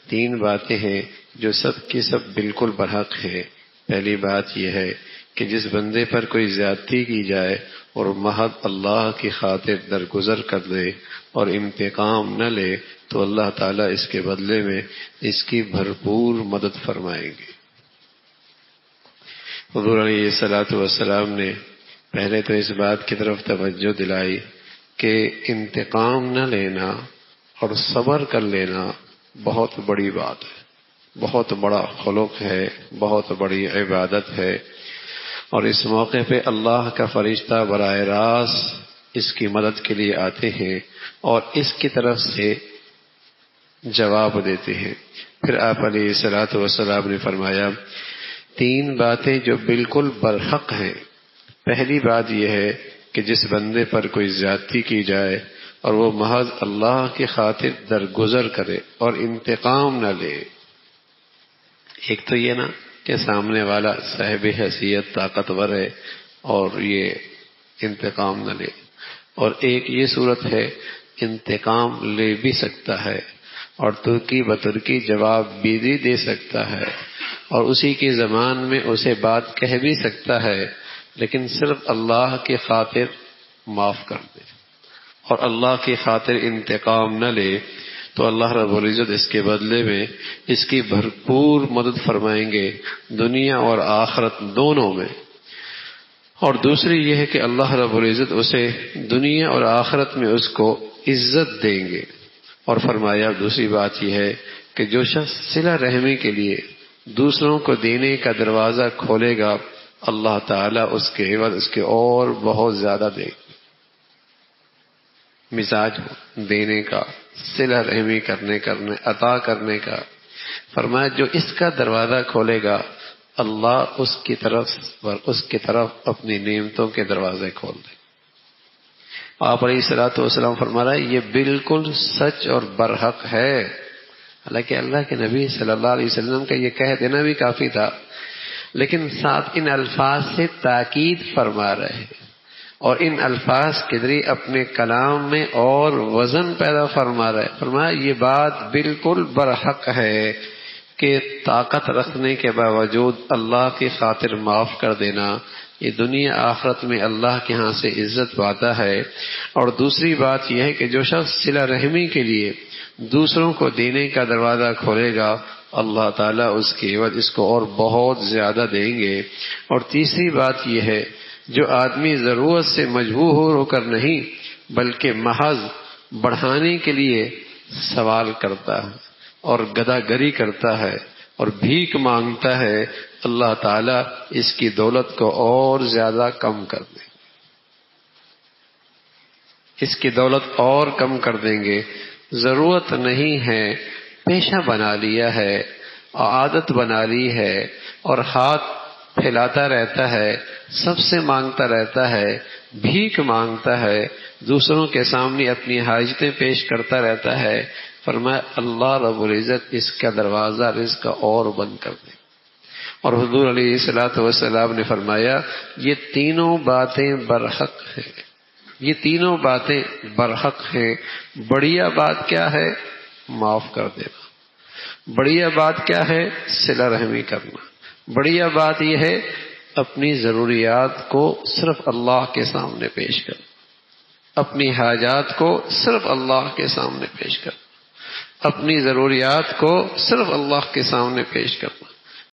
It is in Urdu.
تین باتیں ہیں جو سب کی سب بالکل برحق ہے۔ پہلی بات یہ ہے کہ جس بندے پر کوئی زیادتی کی جائے اور محض اللہ کی خاطر درگزر کر دے اور انتقام نہ لے تو اللہ تعالیٰ اس کے بدلے میں اس کی بھرپور مدد فرمائیں گے۔ حضور علیہ الصلوۃ والسلام نے پہلے تو اس بات کی طرف توجہ دلائی کہ انتقام نہ لینا اور صبر کر لینا بہت بڑی بات ہے، بہت بڑا خلق ہے، بہت بڑی عبادت ہے، اور اس موقع پہ اللہ کا فرشتہ براہ راست اس کی مدد کے لیے آتے ہیں اور اس کی طرف سے جواب دیتے ہیں۔ پھر آپ علیہ الصلوۃ والسلام نے فرمایا تین باتیں جو بالکل برحق ہیں۔ پہلی بات یہ ہے کہ جس بندے پر کوئی زیادتی کی جائے اور وہ محض اللہ کی خاطر درگزر کرے اور انتقام نہ لے۔ ایک تو یہ نا کہ سامنے والا صاحب حیثیت طاقتور ہے اور یہ انتقام نہ لے، اور ایک یہ صورت ہے انتقام لے بھی سکتا ہے اور ترکی بترکی جواب بھی دے سکتا ہے اور اسی کی زبان میں اسے بات کہہ بھی سکتا ہے، لیکن صرف اللہ کی خاطر معاف کر دے اور اللہ کی خاطر انتقام نہ لے تو اللہ رب العزت اس کے بدلے میں اس کی بھرپور مدد فرمائیں گے دنیا اور آخرت دونوں میں۔ اور دوسری یہ ہے کہ اللہ رب العزت اسے دنیا اور آخرت میں اس کو عزت دیں گے۔ اور فرمایا دوسری بات یہ ہے کہ جو شخص صلہ رحمی کے لیے دوسروں کو دینے کا دروازہ کھولے گا اللہ تعالیٰ اس کے عوض اس کے اور بہت زیادہ دے گا۔ مزاج دینے کا، صلہ رحمی کرنے عطا کرنے کا، فرمایا جو اس کا دروازہ کھولے گا اللہ اس کی طرف اپنی نعمتوں کے دروازے کھول دے۔ آپ علیہ الصلوۃ والسلام فرما رہا ہے یہ بالکل سچ اور برحق ہے۔ حالانکہ اللہ کے نبی صلی اللہ علیہ وسلم کا یہ کہہ دینا بھی کافی تھا، لیکن ساتھ ان الفاظ سے تاکید فرما رہے ہیں اور ان الفاظ کے ذریعے اپنے کلام میں اور وزن پیدا فرما رہے ہیں۔ فرمایا یہ بات بالکل برحق ہے کہ طاقت رکھنے کے باوجود اللہ کی خاطر معاف کر دینا یہ دنیا آخرت میں اللہ کے ہاں سے عزت پاتا ہے۔ اور دوسری بات یہ ہے کہ جو شخص صلہ رحمی کے لیے دوسروں کو دینے کا دروازہ کھولے گا اللہ تعالیٰ اس کے عوض اس کو اور بہت زیادہ دیں گے۔ اور تیسری بات یہ ہے جو آدمی ضرورت سے مجبور ہو کر نہیں بلکہ محض بڑھانے کے لیے سوال کرتا ہے اور گداگری کرتا ہے اور بھیک مانگتا ہے اللہ تعالیٰ اس کی دولت کو اور زیادہ کم کر دیں، اس کی دولت اور کم کر دیں گے۔ ضرورت نہیں ہے، پیشہ بنا لیا ہے، عادت بنا لی ہے اور ہاتھ پھیلاتا رہتا ہے، سب سے مانگتا رہتا ہے، بھیک مانگتا ہے، دوسروں کے سامنے اپنی حاجتیں پیش کرتا رہتا ہے۔ فرمایا اللہ رب العزت اس کا دروازہ رزق کا اور بند کر دے۔ اور حضور علیہ الصلوۃ والسلام نے فرمایا یہ تینوں باتیں برحق ہیں، یہ تینوں باتیں برحق ہیں۔ بڑھیا بات کیا ہے؟ معاف کر دینا۔ بڑھیا بات کیا ہے؟ صلہ رحمی کرنا۔ بڑھیا بات یہ ہے اپنی ضروریات کو صرف اللہ کے سامنے پیش کرنا، اپنی حاجات کو صرف اللہ کے سامنے پیش کرنا، اپنی ضروریات کو صرف اللہ کے سامنے پیش کرنا۔